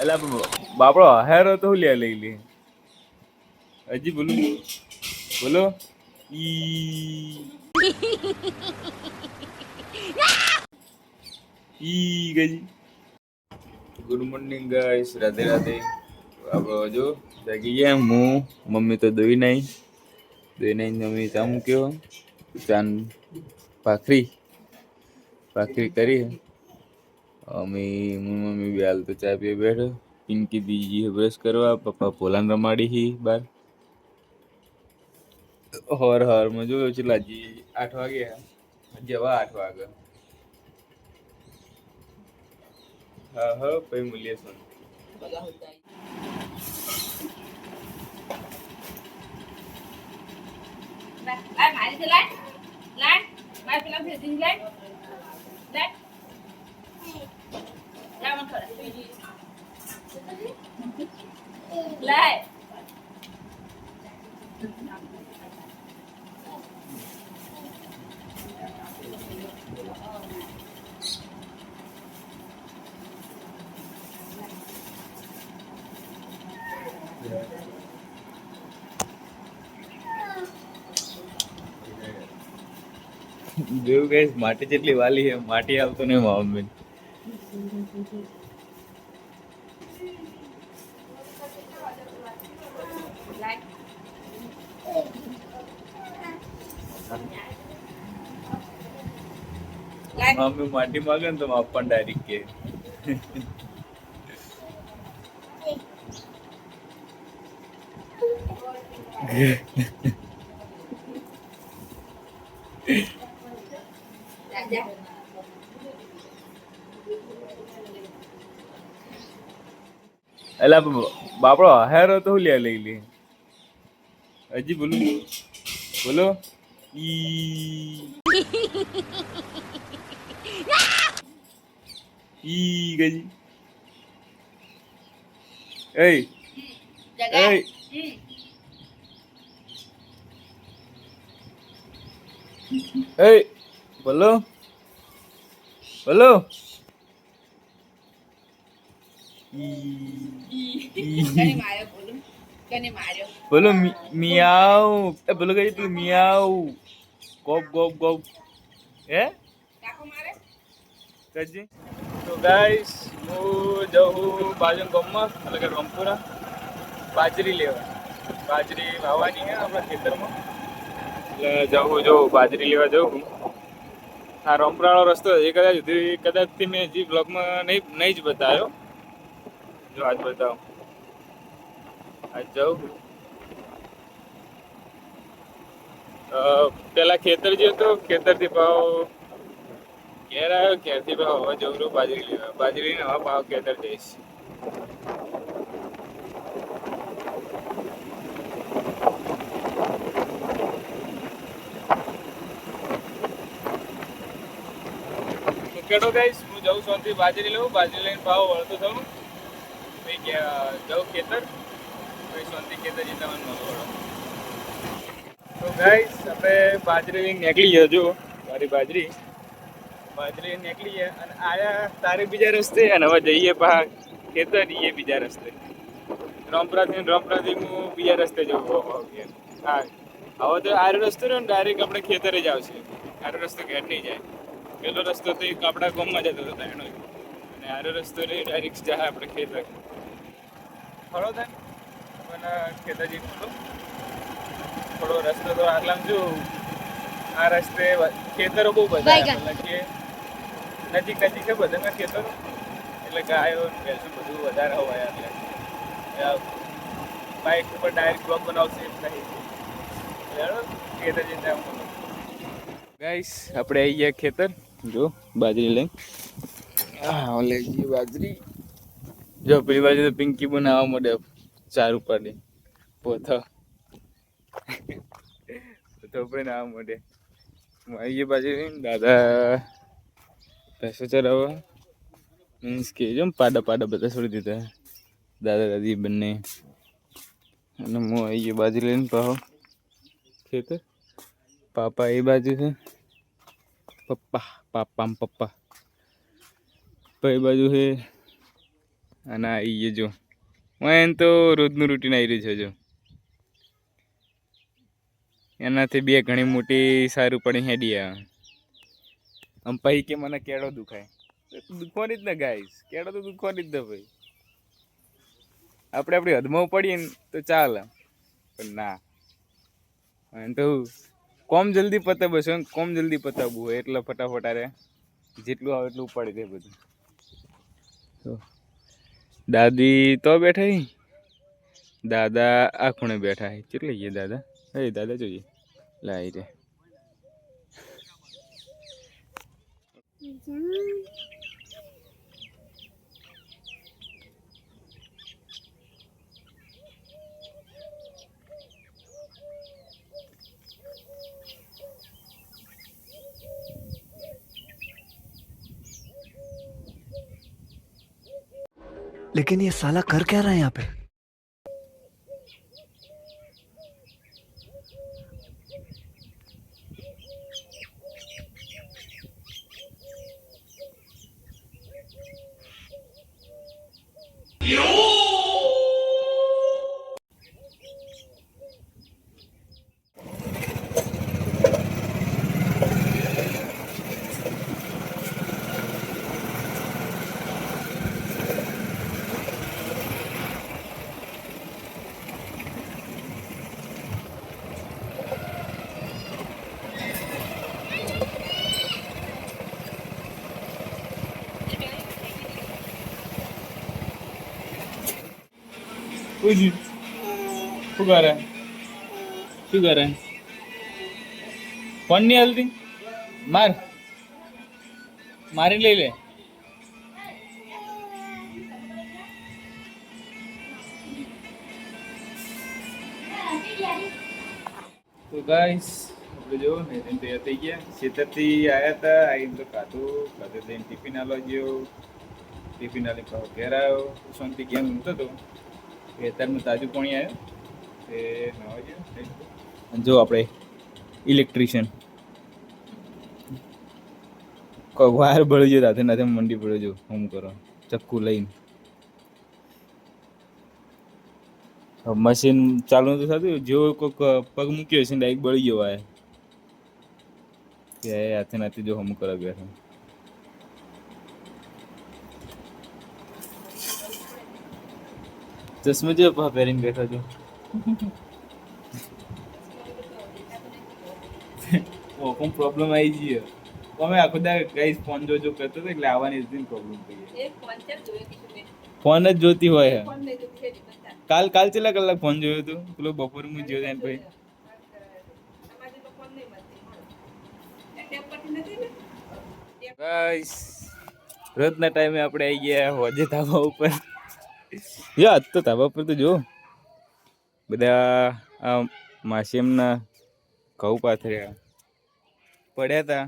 એટલે બાપડો હેરો તો લે લઈ લે હજી બોલું બોલો ઈ ઈ ગઈ good morning guys Radhe Radhe આપણે જો જાગી ગયા હું મમ્મી તો દોઈ નહીં મમ્મી ચા મૂક્યો ચાન ભાખરી કરી મમ્મી બી હાલ તો ચા પીએ બેઠો પિંકી દીજી બ્રશ કરવા પપ્પા પોલાન રમાડી હી બાર હરમાં જોયો છે લાજી 8 વાગે જેવા 8 વાગે હા પછી મૂલ્ય શું દેવ ગાઈસ માટી જેટલી વાલી હે માટી આવતો નહીં મમ્મી મમ્મી માટી માગે ને તો આપણ ડાયરેક્ટ કે એલા બાપડો હેરો તો લે લઈ લે હજી બોલું બોલો ઈ ગઈ એય એય બોલો બોલો બોલો મિયાઉ બોલો કઈ તું મિયાઉ ગોપ ગોપ ગોપ હે કજી તો ગાઈસ હું જાઉં બાજુ ગામમાં એટલે કે રામપુરા બાજરી લેવા બાજરી વાવવાની હે આપણા ખેતરમાં એટલે જાઉં જો બાજરી લેવા જાઉં આ રામપુરાવાળો રસ્તો એ કદાચથી મેં હજી બ્લોગમાં નહીં જ બતાવ્યો જો આજ બતાવો આજ જાઉં પેલા ખેતર જે હતો ખેતરથી ભાવ ઘેર આવ્યો ઘેરથી ભાવ હવે જવરું બાજરી લેવા બાજરીને હવે ભાવ ખેતર જઈશ કેડો ગાઈસ હું જાઉં સોનથી બાજરી લઉં બાજરી લઈને ભાવ વળતો થઉં પછી જાઉં ખેતર પછી સોનથી ખેતર જતા મને મળો તો ગાઈસ આપણે બાજરી લઈને નીકળી જજો મારી બાજરી નીકળી ગયા અને આયા તારે બીજા રસ્તે અને હવે જઈએ પા ખેતર એ બીજા રસ્તે રામપુરાથી હું બીજા રસ્તે જવું હા હવે તો આરો રસ્તો રહ્યો ને ડાયરેક્ટ આપણે ખેતરે જ આવશે આરો રસ્તો ઘેર નહીં જાય પેલો રસ્તો તો એક આપણા ગામમાં જતો હતો એનો અને આરો રસ્તો રે ડાયરેક્ટ જાય આપણે ખેતર ફળો થાય પણ ખેતર જઈ થોડો રસ્તો તો આટલામાં જો આ રસ્તે ખેતરો બહુ બધા મતલબ કે નજીક છે બધાના ખેતરો એટલે ગાયો ભેંસો બધું વધારે હોય એટલે બાઇક ઉપર ડાયરેક્ટ બ્લોક બનાવશે એમ નહીં ખેતર જઈને ગાઈસ આપણે આવી ગયા ખેતર જો બાજરી લઈને લઈ ગઈ બાજરી જો પેલી બાજુ તો પિંકી બનાવવા માંડે ચાર ઉપાડી પોથો પણ આવવા માંડે આવી બાજુ દાદા ભેંસો ચરાવવા મીન્સ કે જો પાડા બધા છોડી દીધા દાદા દાદી બંને અને હું આવી બાજુ લઈને પાહો ખેતર પાપા એ બાજુ છે પપ્પા એ બાજુ છે અને આવી જો એમ તો રોજનું રૂટીન આવી રહ્યું છે જો એનાથી બે ઘણી મોટી સારું પડી હેડી આમ પછી કે મને કેળો દુખાય દુખવાની જ ને ગાઈસ કેળો તો દુખવાની જ ને ભાઈ આપણે આપણી હદમાં પડીએ ને તો ચાલે પણ ના એમ તો કોમ જલ્દી પતે બસ કોમ જલ્દી પતાવવું હોય એટલે ફટાફટ અરે જેટલું આવે એટલું ઉપાડી દે બધું દાદી તો બેઠા દાદા આ ખૂણે બેઠા હે કેટલી ગયા દાદા દાદા જોઈએ લાઈ રે लेकिन ये साला कर क्या रहा है यहाँ पे? શું કરે ફોન નહીં હાલતી મારી લઈ લે તો ગાઈસ આપણે જો ને તૈયાર થઈ ગયા ખેતરથી આવ્યા હતા આવીને તો ખાધું થઈને ટિફિન આલવા ગયો ટિફિન આલી ઘેર આવ્યો શાંતિ ગેમ રમતો હતો ખેતરનું તાજું પાણી આવ્યું તે નાવા ગયો જો આપણે ઇલેક્ટ્રિશિયન વાયર બળી ગયો સાથે નાથે મંડી પડ્યો જો હોમ કરો ચક્કુ લઈને મશીન ચાલુ નતું થતું જેવો કોઈક પગ મૂક્યો છે ડાયરેક્ટ બળી ગયો વાયર કે હાથે નાથી જો હોમ કરવા ગયા ચશ્મા જો પહેરીને બેઠો છો કોમ પ્રોબ્લેમ આવી ગયો અમે આખો દા ગાઈસ ફોન જોજો કરતો હતો એટલે આવવાની જ પ્રોબ્લેમ થઈ ફોન જ જોતી હોય કાલ કેટલા કલાક ફોન જોયો હતો પેલો બપોર હું જોયો જાય ભાઈ ગાઈસ રોજના ટાઈમે આપણે આવી ગયા હોજે ધાબા ઉપર યાદ તો ધાબા ઉપર તો જો બધા આ માસીમના ઘઉં પાથર્યા પડ્યા હતા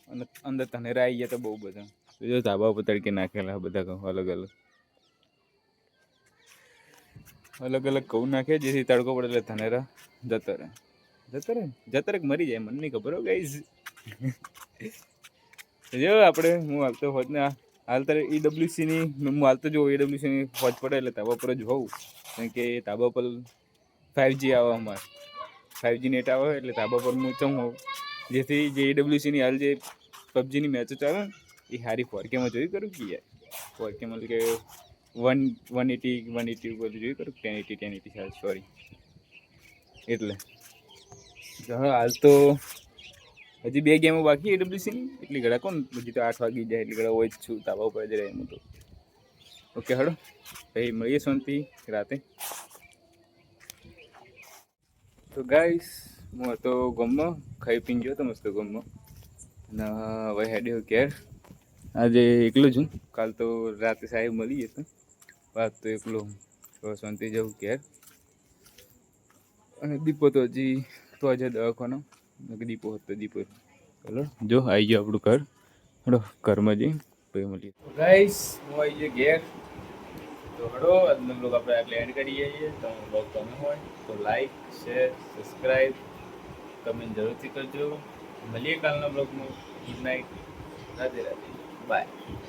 અને અંદર ધનેરા આવી ગયા તો બહુ બધા જો ધાબા ઉપર તડકે નાખેલા બધા ઘઉં અલગ અલગ ઘઉં નાખે જેથી તડકો પડે એટલે ધનેરા જતો રહે મરી જાય મને નહીં ખબર હો ગાઈસ જો આપણે હું હાલતો હોત ને હાલતા ઈડબ્લ્યુસીની હું હાલતો જો ઈડબ્લ્યુસીની ફોજ પડે એટલે ધાબા પર જ હોઉં કારણ કે ધાબા પર 5G આવે અમારે 5G નેટ આવે એટલે ધાબા પર હું ચમ હોઉં જેથી જે ઈડબ્લ્યુસીની હાલ જે પબજીની મેચો ચાલે એ સારી 4Kમાં જોઈ કરું કે યાર 4Kમાં કે 180 ઉપર જોઈ કરું 1080 સોરી એટલે હાલ તો હજી 2 ગેમો બાકી એડબ્લ્યુસીની એટલી ઘડા કોણ હજી તો 8 વાગી જાય એટલી ઘડા હોય જ છું ધાબા ઉપર જ રહે હું તો ઓકે હડો ભાઈ મળીએ શાંતિ રાતે તો ગાઈસ હું હતો ગામમાં ખાઈ પીને ગયો હતો મસ્ત ગામમાં અને હવે હેડ્યો ઘેર આજે એકલો છું કાલ તો રાતે સાહેબ મળી જતો વાત તો એકલો શાંતિ જવું ઘેર અને દીપો તો હજી તો આજે દવાખાનો દીપો હતો દીપો ચલો જો આવી ગયો આપણું ઘર હડો ઘરમાં જઈ ભાઈ મળીએ ગાઈસ હું આવી ગયો ઘેર તો હડો આજનો બ્લોગ આપણે આટલે એન્ડ કરીએ છીએ તમને બ્લોગ ગમે હોય તો લાઈક શેર સબસ્ક્રાઈબ કમેન્ટ જરૂરથી કરજો મળીએ કાલના બ્લોગમાં good night Radhe Radhe by